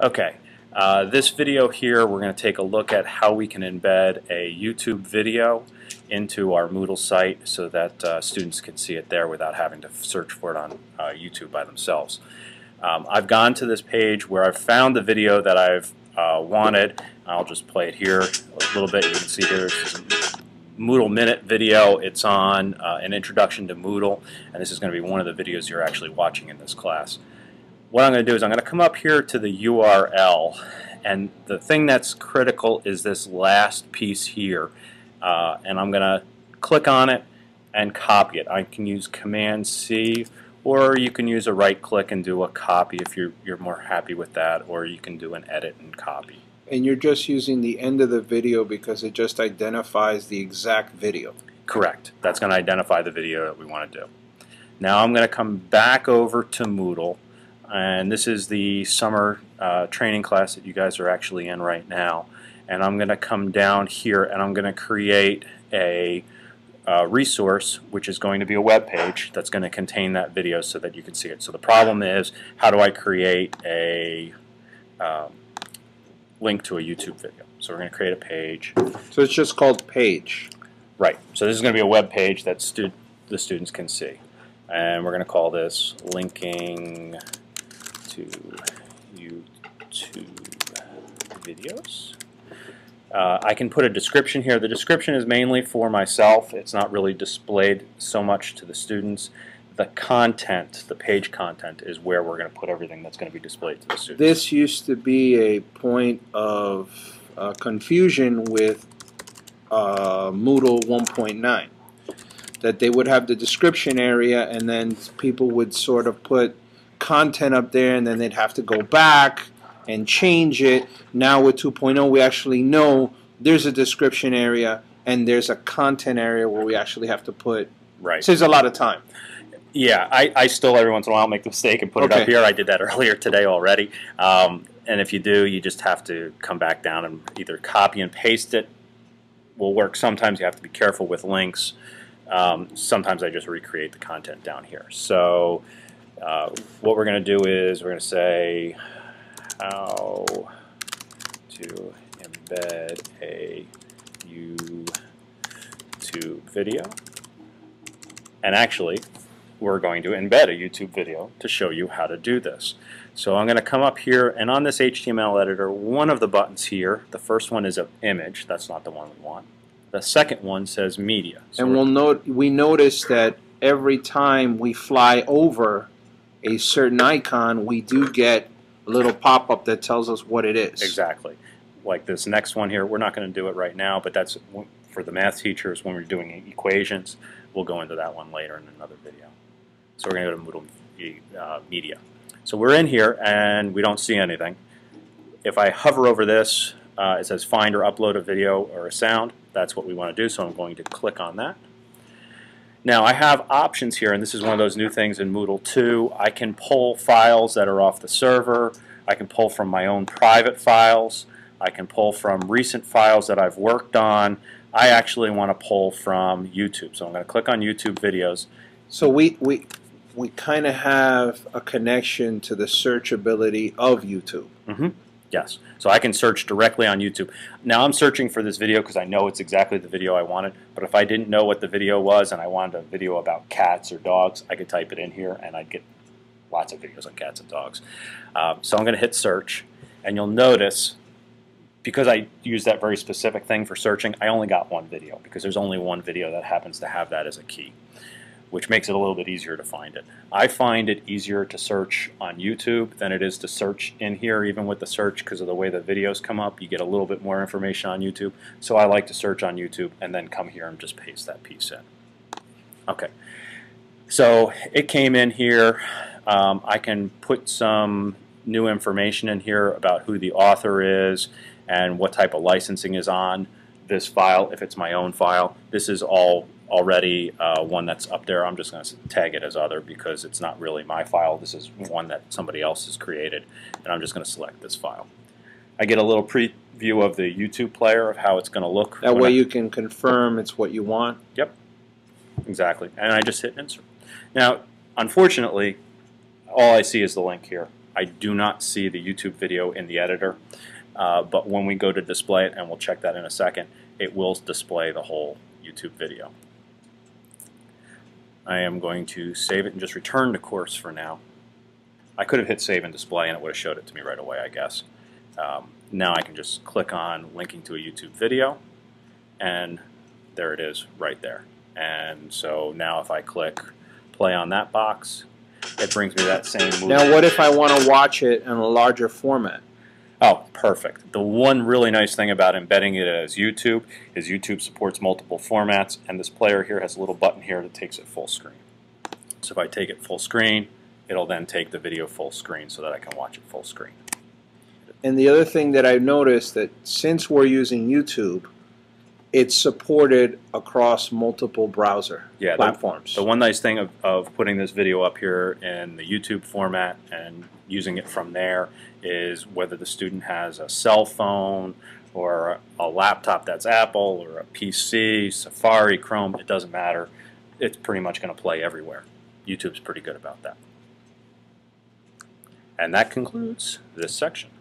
Okay, this video here we're going to take a look at how we can embed a YouTube video into our Moodle site so that students can see it there without having to search for it on YouTube by themselves. I've gone to this page where I've found the video that I've wanted. I'll just play it here a little bit. You can see here this is a Moodle Minute video. It's on an introduction to Moodle, and this is going to be one of the videos you're actually watching in this class. What I'm going to do is I'm going to come up here to the URL, and the thing that's critical is this last piece here, and I'm going to click on it and copy it. I can use Command C, or you can use a right click and do a copy if you're more happy with that, or you can do an edit and copy. And you're just using the end of the video because it just identifies the exact video. Correct. That's going to identify the video that we want to do. Now I'm going to come back over to Moodle, and this is the summer training class that you guys are actually in right now. And I'm going to come down here and I'm going to create a resource, which is going to be a web page that's going to contain that video so that you can see it. So the problem is, how do I create a link to a YouTube video? So we're going to create a page. So it's just called page. Right. So this is going to be a web page that the students can see. And we're going to call this linking to YouTube videos. I can put a description here. The description is mainly for myself. It's not really displayed so much to the students. The content, the page content, is where we're going to put everything that's going to be displayed to the students. This used to be a point of confusion with Moodle 1.9. That they would have the description area and then people would sort of put content up there and then they'd have to go back and change it. Now with 2.0 we actually know there's a description area and there's a content area where we actually have to put. Right. Saves a lot of time. Yeah, I still every once in a while make the mistake and put it up here. I did that earlier today already. And if you do, you just have to come back down and either copy and paste it. Will work. Sometimes you have to be careful with links. Sometimes I just recreate the content down here. So what we're going to do is we're going to say how to embed a YouTube video. And actually, we're going to embed a YouTube video to show you how to do this. So I'm going to come up here, and on this HTML editor, one of the buttons here, the first one is an image. That's not the one we want. The second one says media. So and we notice that every time we fly over a certain icon, we do get a little pop-up that tells us what it is. Exactly. Like this next one here, we're not going to do it right now, but that's for the math teachers when we're doing equations. We'll go into that one later in another video. So we're going to go to Moodle Media. So we're in here and we don't see anything. If I hover over this, it says find or upload a video or a sound. That's what we want to do, so I'm going to click on that. Now I have options here, and this is one of those new things in Moodle2. I can pull files that are off the server. I can pull from my own private files. I can pull from recent files that I've worked on. I actually want to pull from YouTube, so I'm going to click on YouTube videos. So we kind of have a connection to the searchability of YouTube. Mm-hmm. Yes. So I can search directly on YouTube. Now I'm searching for this video because I know it's exactly the video I wanted, but if I didn't know what the video was and I wanted a video about cats or dogs, I could type it in here and I'd get lots of videos on cats and dogs. So I'm going to hit search, and you'll notice, because I use that very specific thing for searching, I only got one video because there's only one video that happens to have that as a key, which makes it a little bit easier to find it. I find it easier to search on YouTube than it is to search in here, even with the search, because of the way the videos come up. You get a little bit more information on YouTube. So I like to search on YouTube and then come here and just paste that piece in. Okay, so it came in here. I can put some new information in here about who the author is and what type of licensing is on this file, if it's my own file. This is all already one that's up there. I'm just going to tag it as other because it's not really my file. This is one that somebody else has created, and I'm just going to select this file. I get a little preview of the YouTube player of how it's going to look. That way you can confirm it's what you want. Yep, exactly. And I just hit insert. Now, unfortunately, all I see is the link here. I do not see the YouTube video in the editor, but when we go to display it, and we'll check that in a second, it will display the whole YouTube video. I am going to save it and just return to course for now. I could have hit save and display and it would have showed it to me right away, I guess. Now I can just click on linking to a YouTube video, and there it is right there. And so now if I click play on that box, it brings me that same movie. Now what if I want to watch it in a larger format? Oh, perfect. The one really nice thing about embedding it as YouTube is YouTube supports multiple formats, and this player here has a little button here that takes it full screen. So if I take it full screen, it'll then take the video full screen so that I can watch it full screen. And the other thing that I've noticed, that since we're using YouTube, it's supported across multiple browser platforms. The one nice thing of putting this video up here in the YouTube format and using it from there is whether the student has a cell phone or a laptop that's Apple or a PC, Safari, Chrome, it doesn't matter. It's pretty much going to play everywhere. YouTube's pretty good about that. And that concludes this section.